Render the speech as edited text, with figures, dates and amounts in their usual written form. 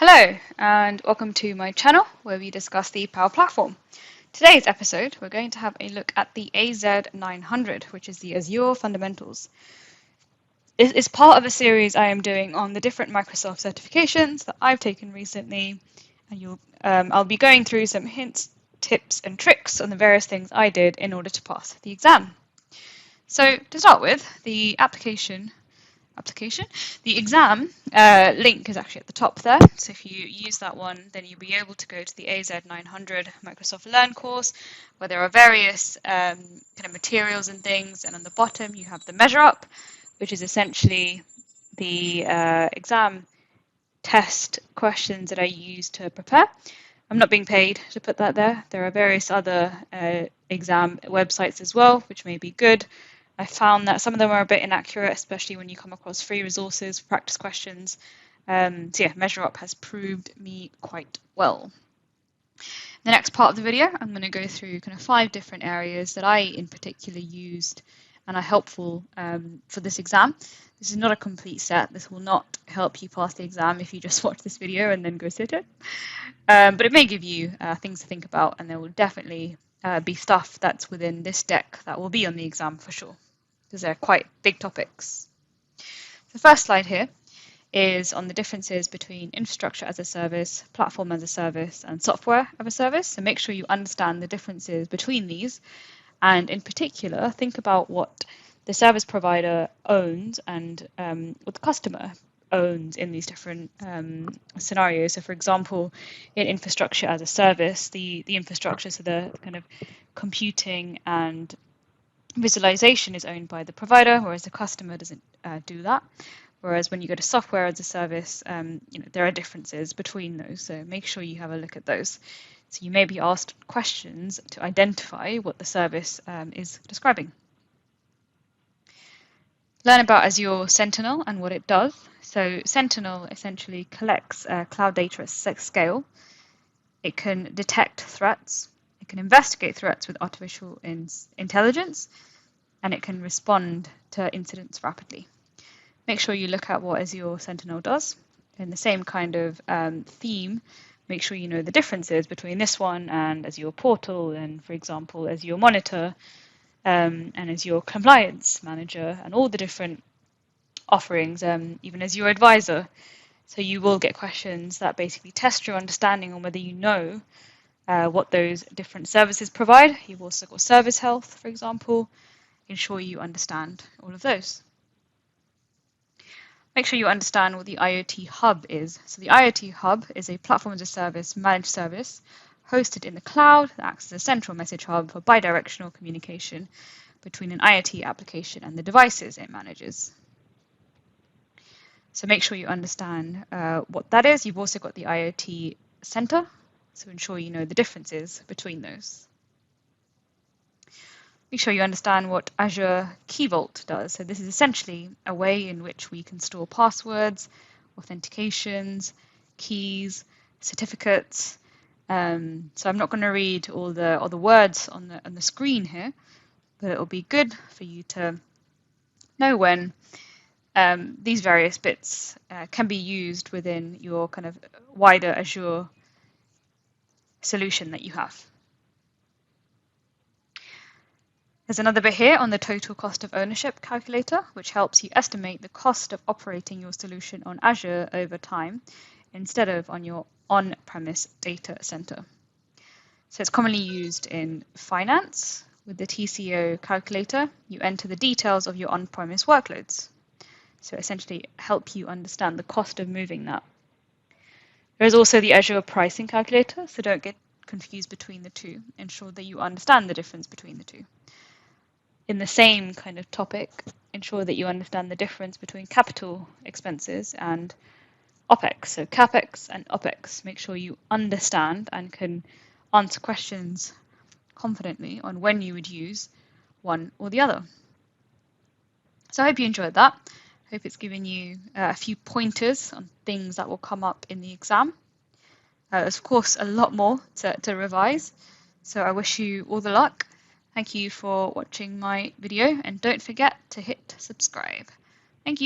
Hello and welcome to my channel where we discuss the Power Platform. Today's episode we're going to have a look at the AZ-900, which is the Azure Fundamentals. This is part of a series I am doing on the different Microsoft certifications that I've taken recently, and I'll be going through some hints, tips and tricks on the various things I did in order to pass the exam. So to start with, the the exam link is actually at the top there. So if you use that one, then you'll be able to go to the AZ-900 Microsoft Learn course, where there are various kind of materials and things. And on the bottom, you have the measure up, which is essentially the exam test questions that I use to prepare. I'm not being paid to put that there. There are various other exam websites as well, which may be good. I found that some of them are a bit inaccurate, especially when you come across free resources for practice questions. So yeah, Measure Up has proved me quite well. The next part of the video, I'm going to go through kind of 5 different areas that I in particular used and are helpful for this exam. This is not a complete set. This will not help you pass the exam if you just watch this video and then go sit it. But it may give you things to think about, and there will definitely be stuff that's within this deck that will be on the exam for sure, because they're quite big topics. The first slide here is on the differences between infrastructure as a service, platform as a service, and software as a service. So make sure you understand the differences between these, and in particular, think about what the service provider owns and what the customer owns in these different scenarios. So for example, in infrastructure as a service, the infrastructure, so the kind of computing and visualization is owned by the provider, whereas the customer doesn't do that. Whereas when you go to software as a service, there are differences between those. So make sure you have a look at those. So you may be asked questions to identify what the service is describing. Learn about Azure Sentinel and what it does. So Sentinel essentially collects cloud data at scale. It can detect threats. It can investigate threats with artificial intelligence, and it can respond to incidents rapidly. Make sure you look at what Azure Sentinel does. In the same kind of theme, make sure you know the differences between this one and Azure Portal and, for example, Azure Monitor and Azure Compliance Manager and all the different offerings, even Azure Advisor. So you will get questions that basically test your understanding on whether you know what those different services provide. You've also got service health, for example. Ensure you understand all of those. Make sure you understand what the IoT Hub is. So the IoT Hub is a platform as a service managed service hosted in the cloud that acts as a central message hub for bidirectional communication between an IoT application and the devices it manages. So make sure you understand what that is. You've also got the IoT Center, so ensure you know the differences between those. Make sure you understand what Azure Key Vault does. So this is essentially a way in which we can store passwords, authentications, keys, certificates. So I'm not going to read all the words on the screen here, but it will be good for you to know when these various bits can be used within your kind of wider Azure solution that you have. There's another bit here on the total cost of ownership calculator, which helps you estimate the cost of operating your solution on Azure over time instead of on your on-premise data center. So it's commonly used in finance. With the TCO calculator, you enter the details of your on-premise workloads. So essentially help you understand the cost of moving that. There is also the Azure pricing calculator, so don't get confused between the two. Ensure that you understand the difference between the two. In the same kind of topic, ensure that you understand the difference between capital expenses and OPEX. So CAPEX and OPEX. Make sure you understand and can answer questions confidently on when you would use one or the other. So I hope you enjoyed that. I hope it's given you a few pointers on things that will come up in the exam. There's of course a lot more to revise, so I wish you all the luck. Thank you for watching my video, and don't forget to hit subscribe. Thank you.